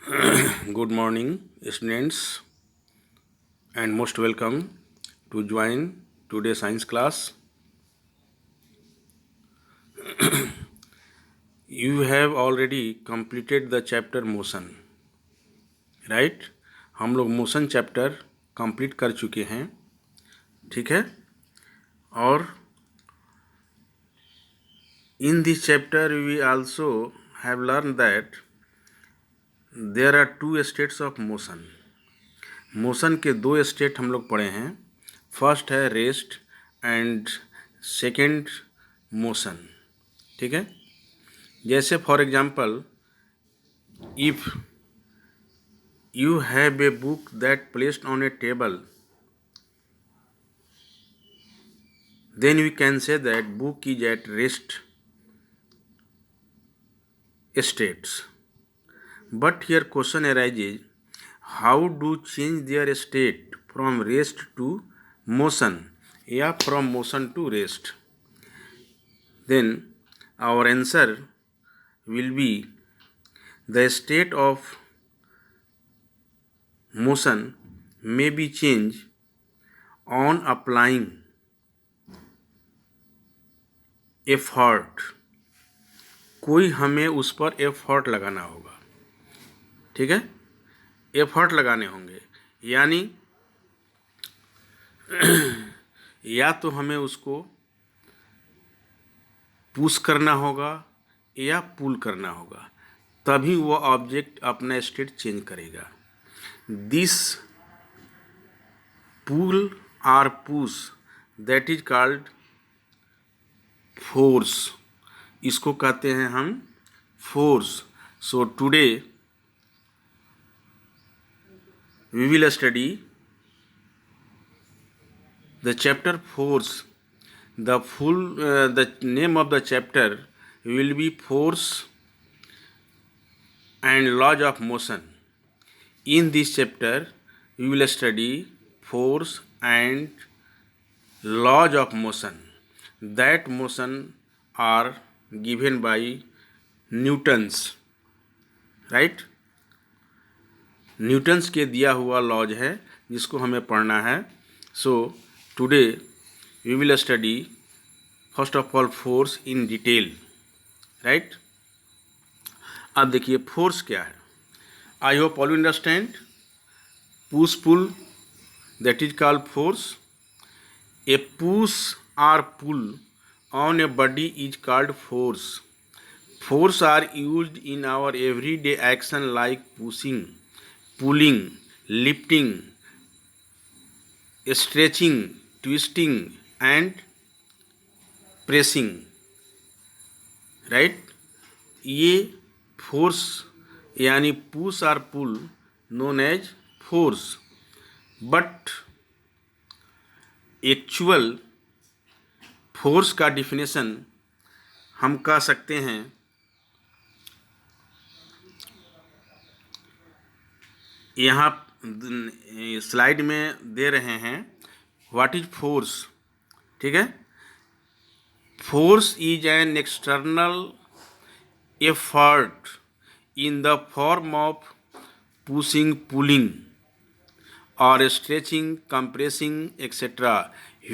Good morning, students, and most welcome to join today's science class. You have already completed the chapter motion, right? हम लोग motion chapter complete कर चुके हैं, ठीक है? और in this chapter we also have learned that there are two states of motion. Motion के दो स्टेट हम लोग पढ़े हैं. फर्स्ट है रेस्ट एंड सेकेंड मोशन, ठीक है? जैसे for example, if you have a book that placed on A table, then we can say that book is at rest states. But here question arises, how do change their state from rest to motion या from motion to rest? Then our answer will be the state of motion may be changed on applying effort. कोई हमें उस पर effort लगाना होगा, ठीक है? Effort लगाने होंगे, यानी या तो हमें उसको पुश करना होगा या पुल करना होगा, तभी वो ऑब्जेक्ट अपना स्टेट चेंज करेगा. दिस पुल और push that is called force. इसको कहते हैं हम force. So today we will study the chapter force. The name of the chapter will be force and laws of motion. In this chapter we will study force and laws of motion. That motion are given by Newton's, right? Newton's के दिया हुआ laws है जिसको हमें पढ़ना है. So today we will study first of all force in detail, right? अब देखिए फोर्स क्या है. I hope all you understand. Push pull that is called force. A push or pull on a body is called force. Force are used in our everyday action like pushing, pulling, lifting, stretching, twisting and pressing. Right? ये force यानी push or pull known as force. But actual force का definition हम कह सकते हैं, यहाँ slide में दे रहे हैं. व्हाट इज फोर्स, ठीक है? Force is an external effort in the form of pushing, pulling or stretching, compressing, etc.,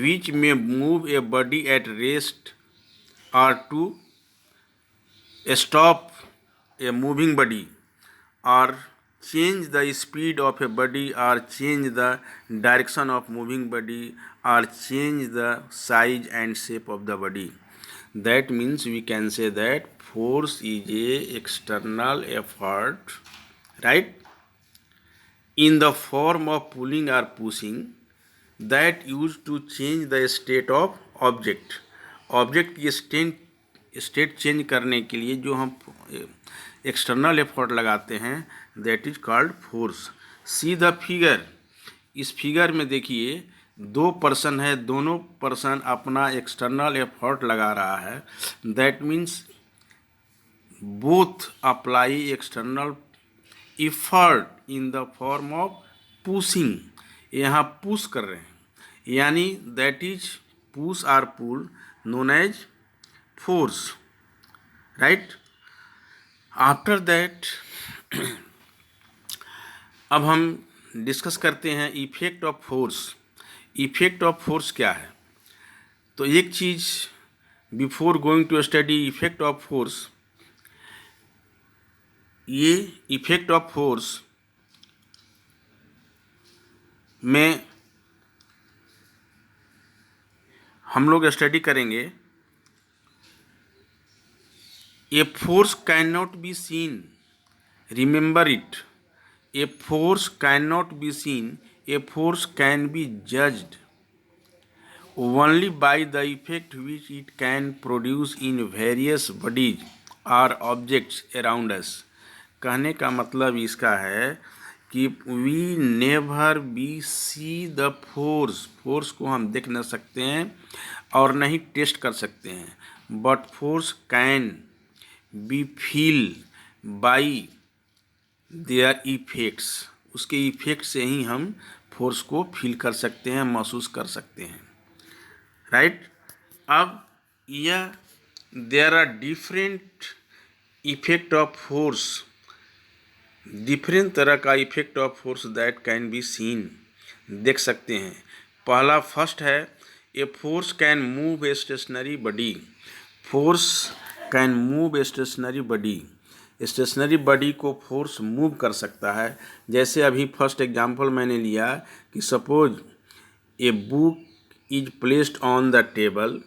which may move a body at rest or to stop a moving body or change the speed of a body or change the direction of moving body or change the size and shape of the body. That means we can say that force is a external effort, right, in the form of pulling or pushing that used to change the state of object. Object की state change करने के लिए जो हम external effort लगाते हैं that is called force. See the figure. इस figure में देखिए दो पर्सन है, दोनों पर्सन अपना एक्सटर्नल एफर्ट लगा रहा है. That means both apply external effort in the form of pushing. यहाँ पुश कर रहे हैं, यानी that is push or pull known as force, right? After that अब हम डिस्कस करते हैं effect of force. Effect of force क्या है? तो एक चीज़ before going to study effect of force, ये इफेक्ट ऑफ फोर्स में हम लोग स्टडी करेंगे। A force can not be scene, remember it, A force can not be scene, A force can be judged only by the effect which it can produce in various bodies or objects around us। कहने का मतलब इसका है कि we never be see the force, force को हम देख न सकते हैं और नहीं टेस्ट कर सकते हैं, but force can be feel by their effects, उसके इफेक्ट से ही हम फोर्स को फील कर सकते हैं, महसूस कर सकते हैं, राइट। अब यह there are different effect of force, different तरह का effect of force that can be seen, देख सकते हैं। पहला फर्स्ट है, a force can move a stationary body, force can move a stationary body, stationary body को फोर्स मूव कर सकता है। जैसे अभी फर्स्ट एग्जांपल मैंने लिया कि suppose a book is placed on the table